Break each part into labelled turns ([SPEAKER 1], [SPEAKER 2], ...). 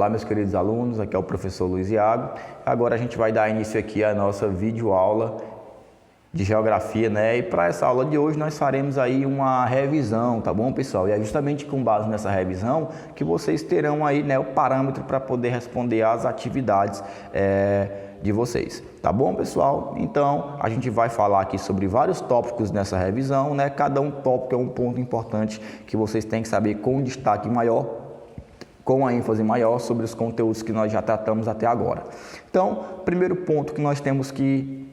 [SPEAKER 1] Olá, meus queridos alunos, aqui é o professor Luiz Iago. Agora a gente vai dar início aqui à nossa videoaula de geografia, né? E para essa aula de hoje nós faremos aí uma revisão, tá bom, pessoal? E é justamente com base nessa revisão que vocês terão aí, né, o parâmetro para poder responder às atividades de vocês, tá bom, pessoal? Então a gente vai falar aqui sobre vários tópicos nessa revisão, né? Cada um tópico é um ponto importante que vocês têm que saber com destaque maior, com a ênfase maior sobre os conteúdos que nós já tratamos até agora. Então, primeiro ponto que nós temos que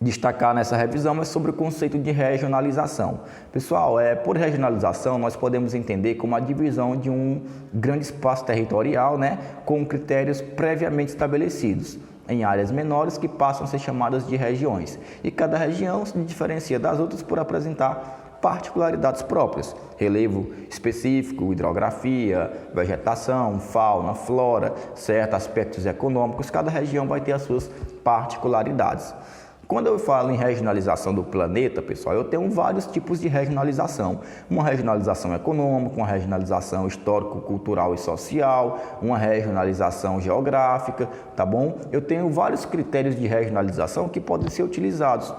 [SPEAKER 1] destacar nessa revisão é sobre o conceito de regionalização. Pessoal, por regionalização nós podemos entender como a divisão de um grande espaço territorial, né, com critérios previamente estabelecidos em áreas menores que passam a ser chamadas de regiões. E cada região se diferencia das outras por apresentar particularidades próprias, relevo específico, hidrografia, vegetação, fauna, flora, certo? Aspectos econômicos, cada região vai ter as suas particularidades. Quando eu falo em regionalização do planeta, pessoal, eu tenho vários tipos de regionalização. Uma regionalização econômica, uma regionalização histórico, cultural e social, uma regionalização geográfica, tá bom? Eu tenho vários critérios de regionalização que podem ser utilizados.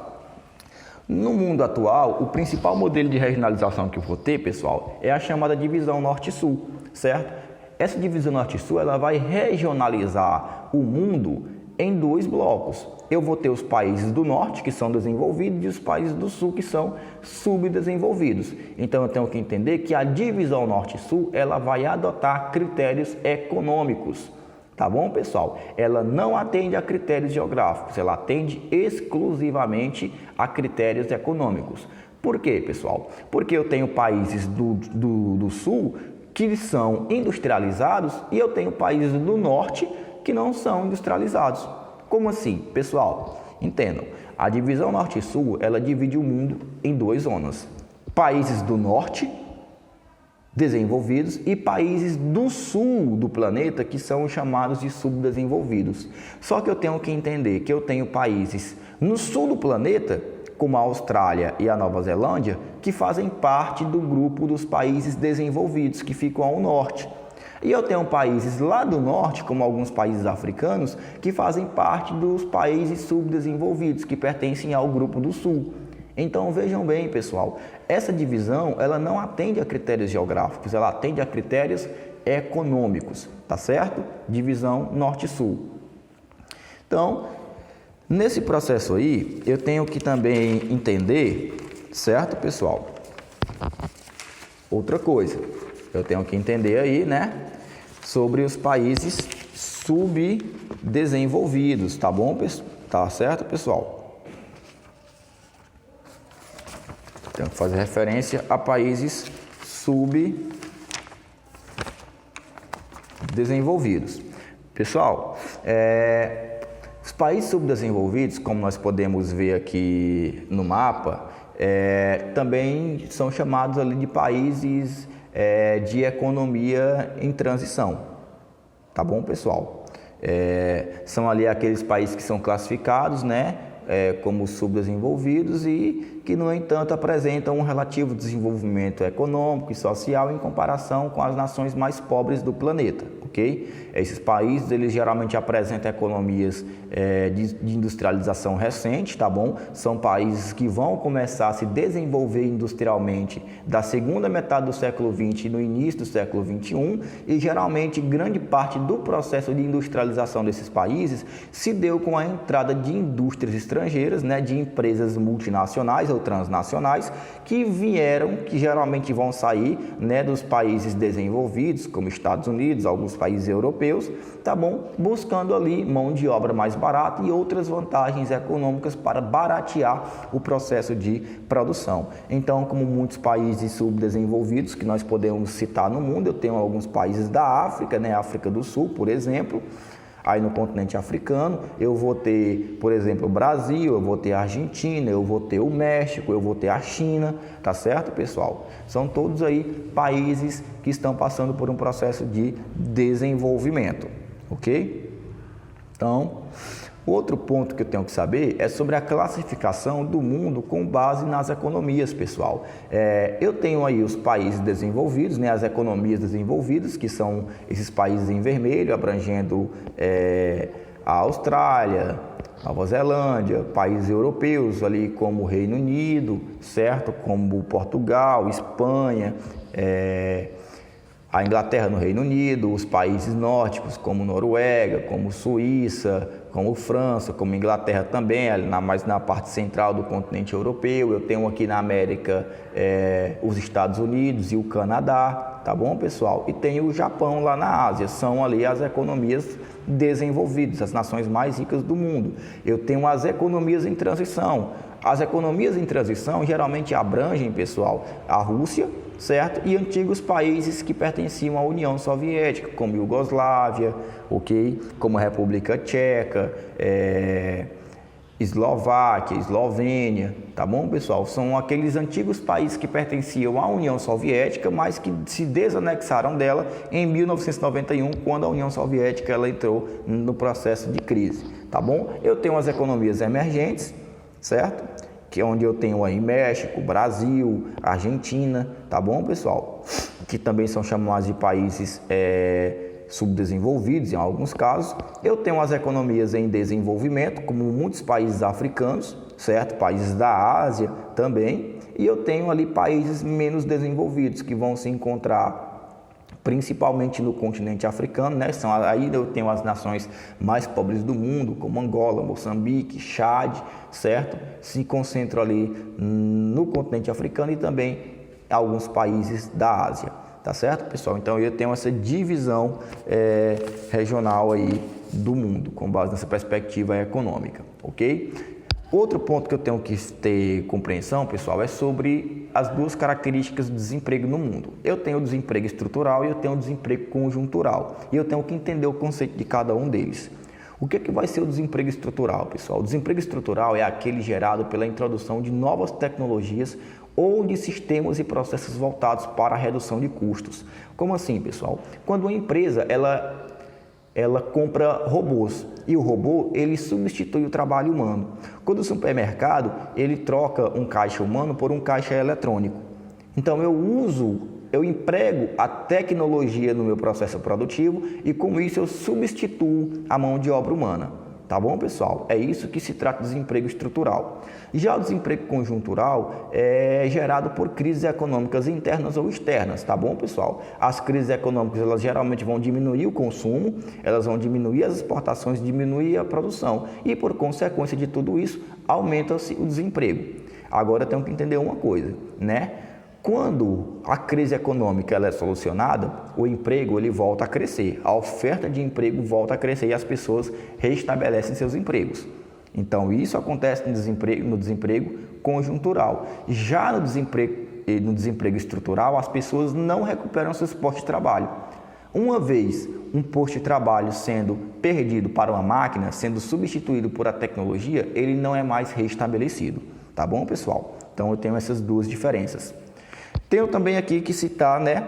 [SPEAKER 1] No mundo atual, o principal modelo de regionalização que eu vou ter, pessoal, é a chamada divisão Norte-Sul, certo? Essa divisão Norte-Sul, ela vai regionalizar o mundo em dois blocos. Eu vou ter os países do Norte, que são desenvolvidos, e os países do Sul, que são subdesenvolvidos. Então, eu tenho que entender que a divisão Norte-Sul, ela vai adotar critérios econômicos. Tá bom, pessoal? Ela não atende a critérios geográficos, ela atende exclusivamente a critérios econômicos. Por quê, pessoal? Porque eu tenho países do Sul que são industrializados e eu tenho países do Norte que não são industrializados. Como assim, pessoal? Entendam, a divisão Norte-Sul, ela divide o mundo em duas zonas. Países do Norte desenvolvidos e países do sul do planeta que são chamados de subdesenvolvidos. Só que eu tenho que entender que eu tenho países no sul do planeta, como a Austrália e a Nova Zelândia, que fazem parte do grupo dos países desenvolvidos, que ficam ao norte. E eu tenho países lá do norte, como alguns países africanos, que fazem parte dos países subdesenvolvidos, que pertencem ao grupo do sul. Então vejam bem, pessoal, essa divisão ela não atende a critérios geográficos, ela atende a critérios econômicos, tá certo? Divisão Norte-Sul. Então, nesse processo aí, eu tenho que também entender, certo, pessoal? Outra coisa, eu tenho que entender aí, né, sobre os países subdesenvolvidos, tá bom? Tá certo, pessoal? Tenho que fazer referência a países subdesenvolvidos. Pessoal, os países subdesenvolvidos, como nós podemos ver aqui no mapa, também são chamados ali de países de economia em transição. Tá bom, pessoal? São ali aqueles países que são classificados, né, como subdesenvolvidos e que, no entanto, apresentam um relativo desenvolvimento econômico e social em comparação com as nações mais pobres do planeta, ok? Esses países, eles geralmente apresentam economias de industrialização recente, tá bom? São países que vão começar a se desenvolver industrialmente da segunda metade do século XX e no início do século XXI, e geralmente grande parte do processo de industrialização desses países se deu com a entrada de indústrias estrangeiras, né, de empresas multinacionais ou transnacionais que geralmente vão sair, né, dos países desenvolvidos, como Estados Unidos, alguns países europeus, tá bom? Buscando ali mão de obra mais barata e outras vantagens econômicas para baratear o processo de produção. Então, como muitos países subdesenvolvidos que nós podemos citar no mundo, eu tenho alguns países da África, né, África do Sul, por exemplo. Aí no continente africano, eu vou ter, por exemplo, o Brasil, eu vou ter a Argentina, eu vou ter o México, eu vou ter a China, tá certo, pessoal? São todos aí países que estão passando por um processo de desenvolvimento, ok? Então, Outro ponto que eu tenho que saber é sobre a classificação do mundo com base nas economias, pessoal. Eu tenho aí os países desenvolvidos, né, as economias desenvolvidas, que são esses países em vermelho, abrangendo a Austrália, Nova Zelândia, países europeus ali como o Reino Unido, certo? Como Portugal, Espanha, a Inglaterra no Reino Unido, os países nórdicos como Noruega, como Suíça, como França, como Inglaterra também, mais na parte central do continente europeu. Eu tenho aqui na América os Estados Unidos e o Canadá, tá bom, pessoal? E tenho o Japão lá na Ásia, são ali as economias desenvolvidas, as nações mais ricas do mundo. Eu tenho as economias em transição. As economias em transição geralmente abrangem, pessoal, a Rússia, certo? E antigos países que pertenciam à União Soviética, como Iugoslávia, ok? Como a República Tcheca, Eslováquia, Eslovênia, tá bom, pessoal? São aqueles antigos países que pertenciam à União Soviética, mas que se desanexaram dela em 1991, quando a União Soviética ela entrou no processo de crise, tá bom? Eu tenho as economias emergentes, certo? Que é onde eu tenho aí México, Brasil, Argentina, tá bom, pessoal? Que também são chamados de países subdesenvolvidos em alguns casos. Eu tenho as economias em desenvolvimento, como muitos países africanos, certo? Países da Ásia também. E eu tenho ali países menos desenvolvidos, que vão se encontrar principalmente no continente africano, né? Aí eu tenho as nações mais pobres do mundo, como Angola, Moçambique, Chad, certo? Se concentram ali no continente africano e também alguns países da Ásia, tá certo, pessoal? Então eu tenho essa divisão regional aí do mundo, com base nessa perspectiva econômica, ok? Outro ponto que eu tenho que ter compreensão, pessoal, é sobre as duas características do desemprego no mundo. Eu tenho o desemprego estrutural e eu tenho o desemprego conjuntural. E eu tenho que entender o conceito de cada um deles. O que vai ser o desemprego estrutural, pessoal? O desemprego estrutural é aquele gerado pela introdução de novas tecnologias ou de sistemas e processos voltados para a redução de custos. Como assim, pessoal? Quando uma empresa ela compra robôs e o robô ele substitui o trabalho humano. Quando o supermercado ele troca um caixa humano por um caixa eletrônico. Então eu emprego a tecnologia no meu processo produtivo e com isso eu substituo a mão de obra humana. Tá bom, pessoal? É isso que se trata de desemprego estrutural. Já o desemprego conjuntural é gerado por crises econômicas internas ou externas, tá bom, pessoal? As crises econômicas, elas geralmente vão diminuir o consumo, elas vão diminuir as exportações, diminuir a produção e, por consequência de tudo isso, aumenta-se o desemprego. Agora, tenho que entender uma coisa, né? Quando a crise econômica ela é solucionada, o emprego ele volta a crescer, a oferta de emprego volta a crescer e as pessoas restabelecem seus empregos. Então, isso acontece no desemprego conjuntural. Já no desemprego estrutural, as pessoas não recuperam seus postos de trabalho. Uma vez um posto de trabalho sendo perdido para uma máquina, sendo substituído por a tecnologia, ele não é mais restabelecido. Tá bom, pessoal? Então, eu tenho essas duas diferenças. Tenho também aqui que citar, né,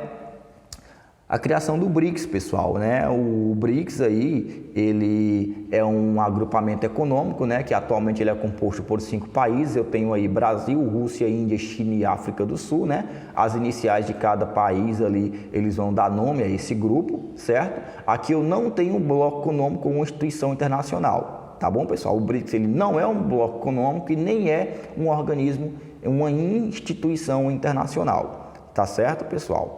[SPEAKER 1] a criação do BRICS, pessoal, né? O BRICS aí, ele é um agrupamento econômico, né, que atualmente ele é composto por 5 países. Eu tenho aí Brasil, Rússia, Índia, China e África do Sul, né? As iniciais de cada país ali, eles vão dar nome a esse grupo, certo? Aqui eu não tenho um bloco econômico ou uma instituição internacional, tá bom, pessoal? O BRICS, ele não é um bloco econômico e nem é um organismo, uma instituição internacional, tá certo, pessoal?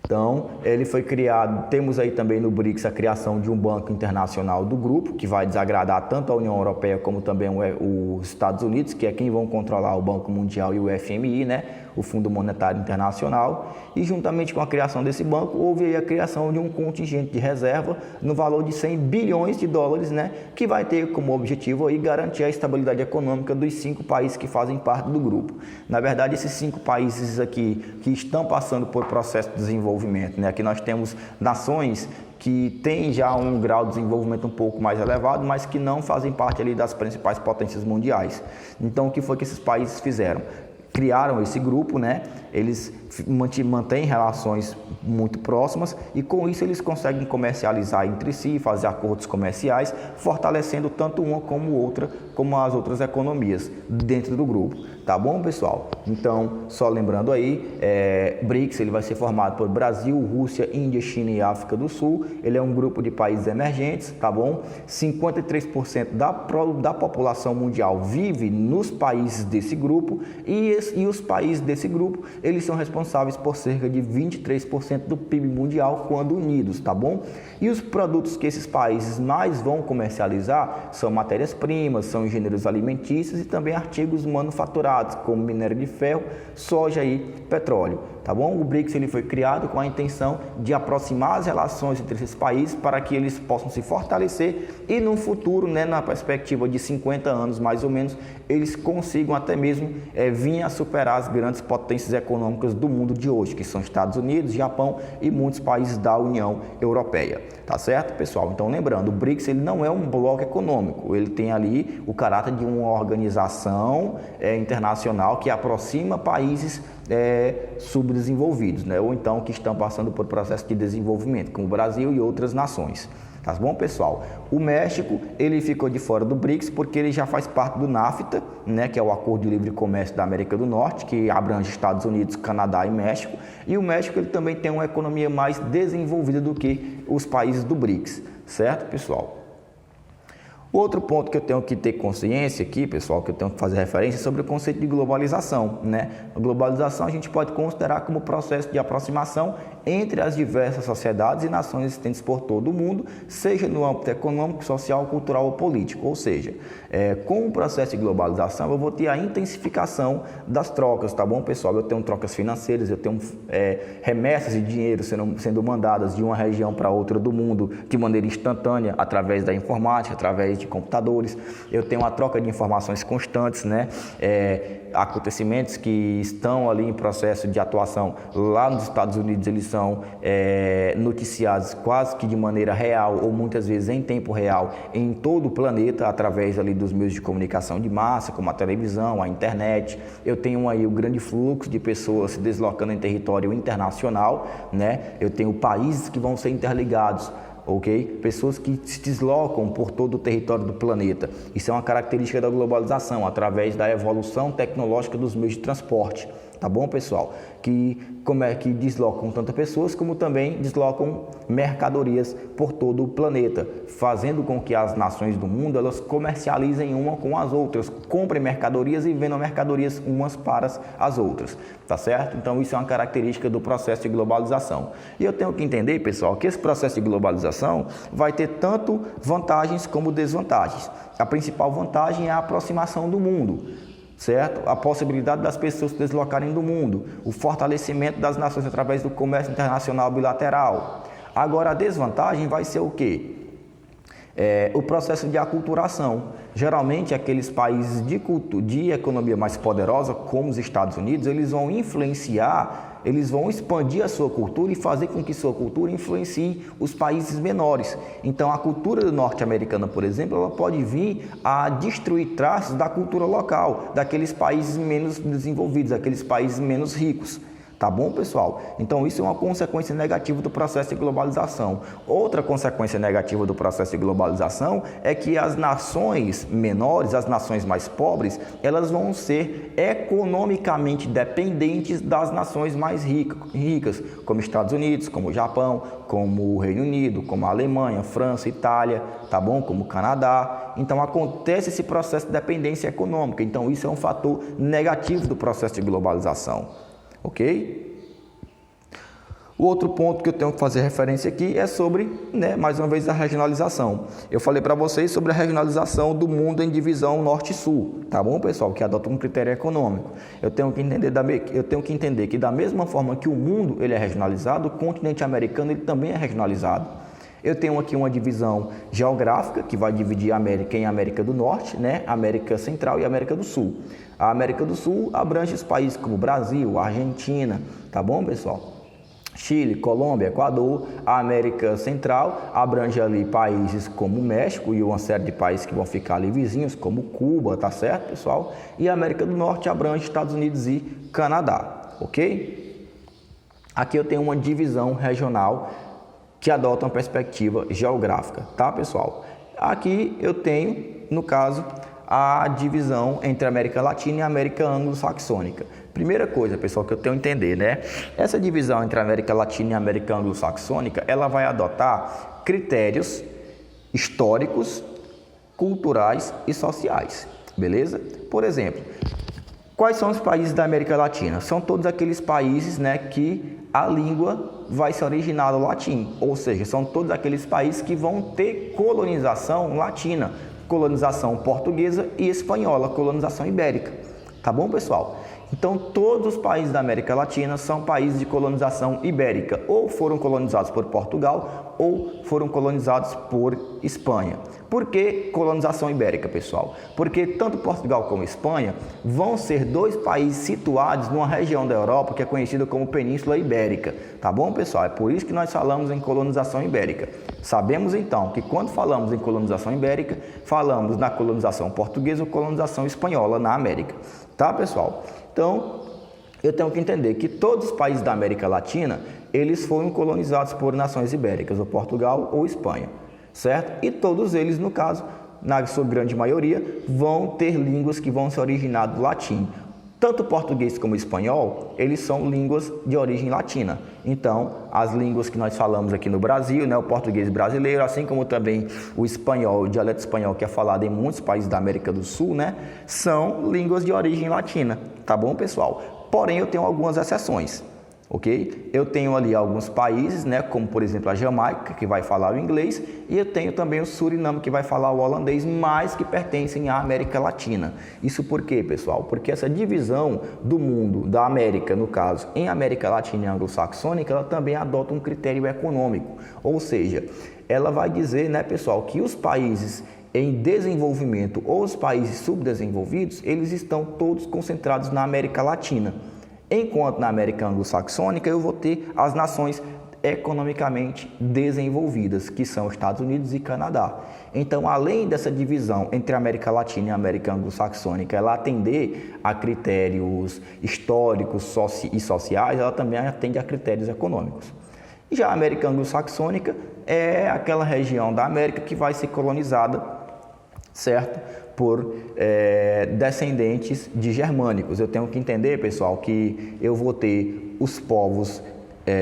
[SPEAKER 1] Então, ele foi criado, temos aí também no BRICS a criação de um banco internacional do grupo, que vai desagradar tanto a União Europeia como também os Estados Unidos, que é quem vão controlar o Banco Mundial e o FMI, né? O Fundo Monetário Internacional. E juntamente com a criação desse banco, houve aí a criação de um contingente de reserva no valor de 100 bilhões de dólares, né? Que vai ter como objetivo aí garantir a estabilidade econômica dos 5 países que fazem parte do grupo. Na verdade, esses 5 países aqui que estão passando por processo de desenvolvimento, né? Aqui nós temos nações que têm já um grau de desenvolvimento um pouco mais elevado, mas que não fazem parte ali das principais potências mundiais. Então, o que foi que esses países fizeram? criaram esse grupo, né? Eles mantêm relações muito próximas e com isso eles conseguem comercializar entre si, fazer acordos comerciais, fortalecendo tanto uma como outra, como as outras economias dentro do grupo. Tá bom, pessoal? Então, só lembrando aí, BRICS ele vai ser formado por Brasil, Rússia, Índia, China e África do Sul. Ele é um grupo de países emergentes, tá bom? 53% da população mundial vive nos países desse grupo e os países desse grupo, eles são responsáveis por cerca de 23% do PIB mundial quando unidos, tá bom? E os produtos que esses países mais vão comercializar são matérias-primas, são gêneros alimentícios e também artigos manufaturados, como minério de ferro, soja e petróleo, tá bom? O BRICS ele foi criado com a intenção de aproximar as relações entre esses países para que eles possam se fortalecer e no futuro, né, na perspectiva de 50 anos mais ou menos, eles consigam até mesmo vir a superar as grandes potências econômicas do mundo de hoje, que são Estados Unidos, Japão e muitos países da União Europeia. Tá certo, pessoal? Então, lembrando, o BRICS ele não é um bloco econômico, ele tem ali o caráter de uma organização internacional que aproxima países subdesenvolvidos, né? Ou então que estão passando por processo de desenvolvimento, como o Brasil e outras nações. Tá bom, pessoal? O México, ele ficou de fora do BRICS porque ele já faz parte do NAFTA, né, que é o Acordo de Livre Comércio da América do Norte, que abrange Estados Unidos, Canadá e México. E o México ele também tem uma economia mais desenvolvida do que os países do BRICS, certo, pessoal? Outro ponto que eu tenho que ter consciência aqui, pessoal, que eu tenho que fazer referência é sobre o conceito de globalização, né? A globalização a gente pode considerar como processo de aproximação entre as diversas sociedades e nações existentes por todo o mundo, seja no âmbito econômico, social, cultural ou político. Ou seja, com o processo de globalização eu vou ter a intensificação das trocas, tá bom, pessoal? Eu tenho trocas financeiras, eu tenho remessas de dinheiro sendo mandadas de uma região para outra do mundo de maneira instantânea, através da informática, através de computadores. Eu tenho uma troca de informações constantes, né? Acontecimentos que estão ali em processo de atuação lá nos Estados Unidos, eles são noticiados quase que de maneira real ou muitas vezes em tempo real em todo o planeta, através ali dos meios de comunicação de massa, como a televisão, a internet. Eu tenho aí o grande fluxo de pessoas se deslocando em território internacional, né? Eu tenho países que vão ser interligados, ok? Pessoas que se deslocam por todo o território do planeta. Isso é uma característica da globalização, através da evolução tecnológica dos meios de transporte. Tá bom, pessoal? Que deslocam tanto pessoas como também deslocam mercadorias por todo o planeta, fazendo com que as nações do mundo elas comercializem uma com as outras, comprem mercadorias e vendam mercadorias umas para as outras, tá certo? Então isso é uma característica do processo de globalização. E eu tenho que entender, pessoal, que esse processo de globalização vai ter tanto vantagens como desvantagens. A principal vantagem é a aproximação do mundo, certo? A possibilidade das pessoas se deslocarem do mundo, o fortalecimento das nações através do comércio internacional bilateral. Agora, a desvantagem vai ser o quê? O processo de aculturação. Geralmente, aqueles países de economia mais poderosa, como os Estados Unidos, eles vão influenciar, eles vão expandir a sua cultura e fazer com que sua cultura influencie os países menores. Então, a cultura norte-americana, por exemplo, ela pode vir a destruir traços da cultura local, daqueles países menos desenvolvidos, daqueles países menos ricos. Tá bom, pessoal? Então, isso é uma consequência negativa do processo de globalização. Outra consequência negativa do processo de globalização é que as nações menores, as nações mais pobres, elas vão ser economicamente dependentes das nações mais ricas, como Estados Unidos, como o Japão, como o Reino Unido, como a Alemanha, França, Itália, tá bom? Como o Canadá. Então, acontece esse processo de dependência econômica. Então, isso é um fator negativo do processo de globalização. Ok? O outro ponto que eu tenho que fazer referência aqui é sobre, mais uma vez, a regionalização. Eu falei para vocês sobre a regionalização do mundo em divisão norte e sul, tá bom, pessoal? Que adota um critério econômico. Eu tenho que entender que da mesma forma que o mundo ele é regionalizado, o continente americano ele também é regionalizado. Eu tenho aqui uma divisão geográfica que vai dividir a América em América do Norte, América Central e América do Sul. A América do Sul abrange os países como Brasil, Argentina, tá bom, pessoal? Chile, Colômbia, Equador. A América Central abrange ali países como o México e uma série de países que vão ficar ali vizinhos, como Cuba, tá certo, pessoal? E a América do Norte abrange Estados Unidos e Canadá, ok? Aqui eu tenho uma divisão regional que adota uma perspectiva geográfica, tá, pessoal? Aqui eu tenho, no caso, a divisão entre a América Latina e a América Anglo-Saxônica. Primeira coisa, pessoal, que eu tenho que entender, né? Essa divisão entre a América Latina e a América Anglo-Saxônica, ela vai adotar critérios históricos, culturais e sociais, beleza? Por exemplo, quais são os países da América Latina? São todos aqueles países, né, que a língua vai se originar do latim, ou seja, são todos aqueles países que vão ter colonização latina, colonização portuguesa e espanhola, colonização ibérica. Tá bom, pessoal? Então, todos os países da América Latina são países de colonização ibérica, ou foram colonizados por Portugal, ou foram colonizados por Espanha. Por que colonização ibérica, pessoal? Porque tanto Portugal como Espanha vão ser dois países situados numa região da Europa que é conhecida como Península Ibérica. Tá bom, pessoal? É por isso que nós falamos em colonização ibérica. Sabemos, então, que quando falamos em colonização ibérica, falamos na colonização portuguesa ou colonização espanhola na América. Tá, pessoal? Então, eu tenho que entender que todos os países da América Latina, eles foram colonizados por nações ibéricas, ou Portugal ou Espanha, certo? E todos eles, no caso, na sua grande maioria, vão ter línguas que vão se originar do latim. Tanto o português como o espanhol, eles são línguas de origem latina. Então, as línguas que nós falamos aqui no Brasil, né, o português brasileiro, assim como também o espanhol, o dialeto espanhol que é falado em muitos países da América do Sul, né, são línguas de origem latina. Tá bom, pessoal? Porém, eu tenho algumas exceções. Ok? Eu tenho ali alguns países, né, como por exemplo a Jamaica, que vai falar o inglês, e eu tenho também o Suriname, que vai falar o holandês, mas que pertencem à América Latina. Isso por quê, pessoal? Porque essa divisão do mundo, da América, no caso, em América Latina e Anglo-Saxônica, ela também adota um critério econômico. Ou seja, ela vai dizer, né, pessoal, que os países em desenvolvimento ou os países subdesenvolvidos, eles estão todos concentrados na América Latina. Enquanto na América Anglo-Saxônica eu vou ter as nações economicamente desenvolvidas, que são Estados Unidos e Canadá. Então, além dessa divisão entre a América Latina e a América Anglo-Saxônica, ela atender a critérios históricos e sociais, ela também atende a critérios econômicos. Já a América Anglo-Saxônica é aquela região da América que vai ser colonizada, certo? Por descendentes de germânicos. Eu tenho que entender, pessoal, que eu vou ter os povos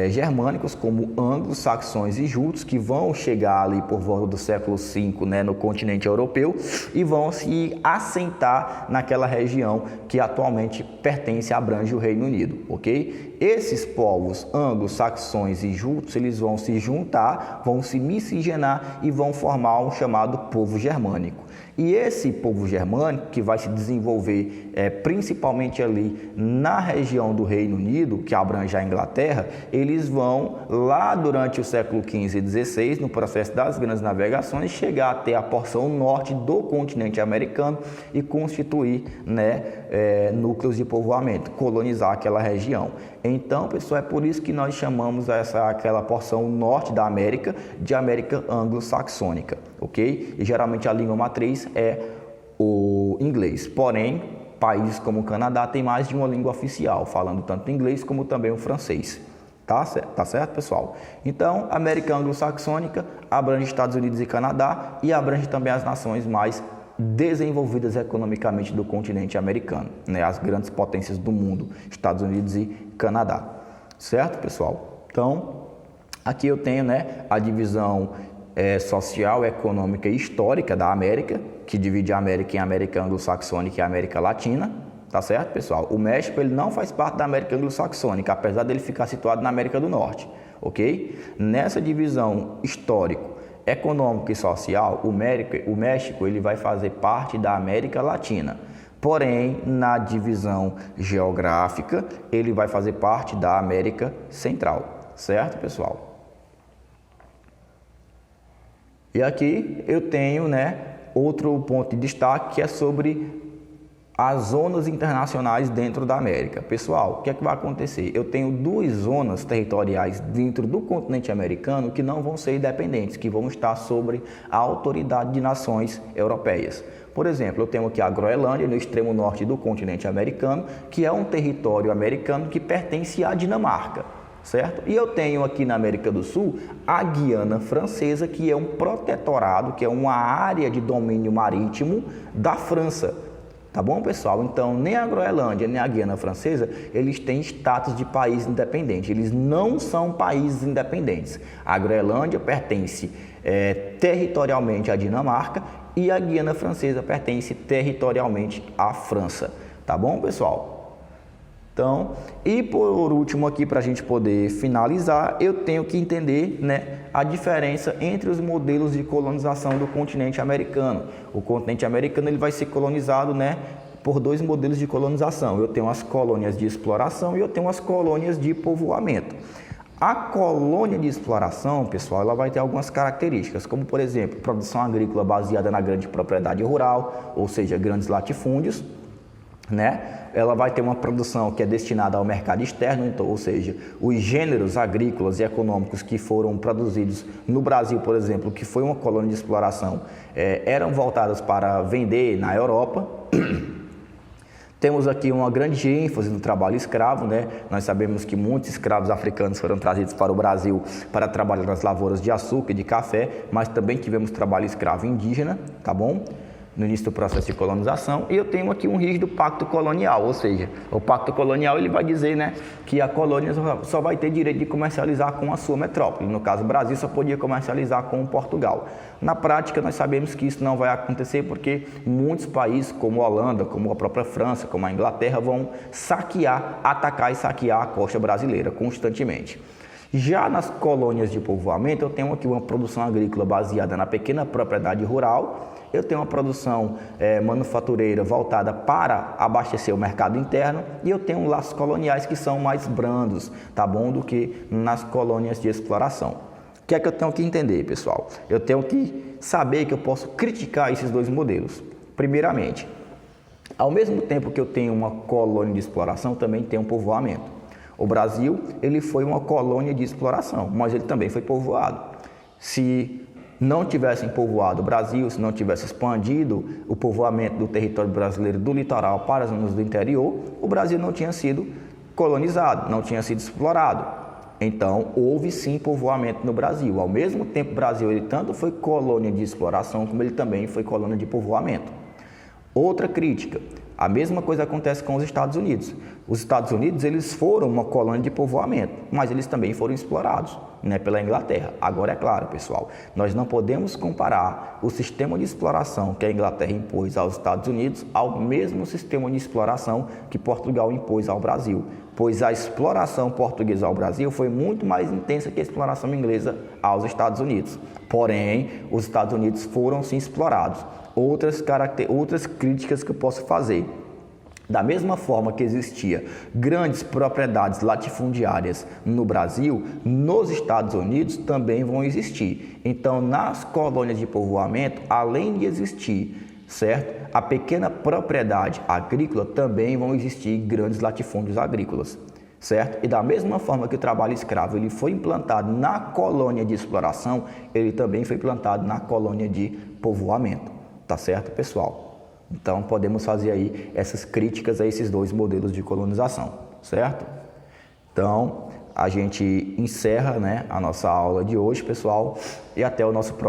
[SPEAKER 1] germânicos, como anglo-saxões e jutos, que vão chegar ali por volta do século V, né, no continente europeu, e vão se assentar naquela região que atualmente pertence, abrange o Reino Unido, ok? Esses povos anglo-saxões e jutos, eles vão se juntar, vão se miscigenar e vão formar um chamado povo germânico. E esse povo germânico, que vai se desenvolver principalmente ali na região do Reino Unido, que abrange a Inglaterra, eles vão lá durante o século XV e XVI, no processo das grandes navegações, chegar até a porção norte do continente americano e constituir, né, núcleos de povoamento, colonizar aquela região. Então, pessoal, é por isso que nós chamamos aquela porção norte da América de América Anglo-Saxônica, ok? E geralmente a língua matriz é o inglês. Porém, países como o Canadá têm mais de uma língua oficial, falando tanto inglês como também o francês. Tá certo, pessoal? Então, a América Anglo-Saxônica abrange Estados Unidos e Canadá e abrange também as nações mais desenvolvidas economicamente do continente americano, né? As grandes potências do mundo, Estados Unidos e Canadá. Certo, pessoal? Então, aqui eu tenho, né, a divisão social, econômica e histórica da América, que divide a América em América Anglo-Saxônica e América Latina. Tá certo, pessoal? O México, ele não faz parte da América Anglo-Saxônica, apesar dele ficar situado na América do Norte, ok? Nessa divisão histórico, econômico e social, o México ele vai fazer parte da América Latina. Porém, na divisão geográfica, ele vai fazer parte da América Central. Certo, pessoal? E aqui eu tenho, né, outro ponto de destaque que é sobre as zonas internacionais dentro da América. Pessoal, o que é que vai acontecer? Eu tenho duas zonas territoriais dentro do continente americano que não vão ser independentes, que vão estar sobre a autoridade de nações europeias. Por exemplo, eu tenho aqui a Groenlândia, no extremo norte do continente americano, que é um território americano que pertence à Dinamarca, certo? E eu tenho aqui na América do Sul a Guiana Francesa, que é um protetorado, que é uma área de domínio marítimo da França. Tá bom, pessoal? Então, nem a Groenlândia, nem a Guiana Francesa, eles têm status de país independente. Eles não são países independentes. A Groenlândia pertence territorialmente à Dinamarca e a Guiana Francesa pertence territorialmente à França. Tá bom, pessoal? Então, e por último aqui, para a gente poder finalizar, eu tenho que entender, né, a diferença entre os modelos de colonização do continente americano. O continente americano ele vai ser colonizado, né, por dois modelos de colonização. Eu tenho as colônias de exploração e eu tenho as colônias de povoamento. A colônia de exploração, pessoal, ela vai ter algumas características, como por exemplo, produção agrícola baseada na grande propriedade rural, ou seja, grandes latifúndios, né? Ela vai ter uma produção que é destinada ao mercado externo, então, ou seja, os gêneros agrícolas e econômicos que foram produzidos no Brasil, por exemplo, que foi uma colônia de exploração, eram voltados para vender na Europa. Temos aqui uma grande ênfase no trabalho escravo, né? Nós sabemos que muitos escravos africanos foram trazidos para o Brasil para trabalhar nas lavouras de açúcar e de café, mas também tivemos trabalho escravo indígena, tá bom? No início do processo de colonização. E eu tenho aqui um rígido pacto colonial, ou seja, o pacto colonial ele vai dizer, né, que a colônia só vai ter direito de comercializar com a sua metrópole. No caso, o Brasil só podia comercializar com Portugal. Na prática, nós sabemos que isso não vai acontecer porque muitos países, como a Holanda, como a própria França, como a Inglaterra, vão atacar e saquear a costa brasileira constantemente. Já nas colônias de povoamento, eu tenho aqui uma produção agrícola baseada na pequena propriedade rural. Eu tenho uma produção manufatureira voltada para abastecer o mercado interno e eu tenho laços coloniais que são mais brandos, tá bom, do que nas colônias de exploração. O que é que eu tenho que entender, pessoal? Eu tenho que saber que eu posso criticar esses dois modelos. Primeiramente, ao mesmo tempo que eu tenho uma colônia de exploração, também tenho um povoamento. O Brasil, ele foi uma colônia de exploração, mas ele também foi povoado. Se não tivessem povoado o Brasil, se não tivesse expandido o povoamento do território brasileiro do litoral para as zonas do interior, o Brasil não tinha sido colonizado, não tinha sido explorado. Então, houve sim povoamento no Brasil. Ao mesmo tempo, o Brasil ele tanto foi colônia de exploração, como ele também foi colônia de povoamento. Outra crítica, a mesma coisa acontece com os Estados Unidos. Os Estados Unidos eles foram uma colônia de povoamento, mas eles também foram explorados, né, pela Inglaterra. Agora é claro, pessoal, nós não podemos comparar o sistema de exploração que a Inglaterra impôs aos Estados Unidos ao mesmo sistema de exploração que Portugal impôs ao Brasil, pois a exploração portuguesa ao Brasil foi muito mais intensa que a exploração inglesa aos Estados Unidos. Porém, os Estados Unidos foram sim explorados. Outras críticas que eu posso fazer. Da mesma forma que existia grandes propriedades latifundiárias no Brasil, nos Estados Unidos também vão existir. Então, nas colônias de povoamento, além de existir, certo, a pequena propriedade agrícola, também vão existir grandes latifúndios agrícolas, certo? E da mesma forma que o trabalho escravo ele foi implantado na colônia de exploração, ele também foi implantado na colônia de povoamento. Tá certo, pessoal? Então, podemos fazer aí essas críticas a esses dois modelos de colonização, certo? Então, a gente encerra, né, a nossa aula de hoje, pessoal, e até o nosso próximo.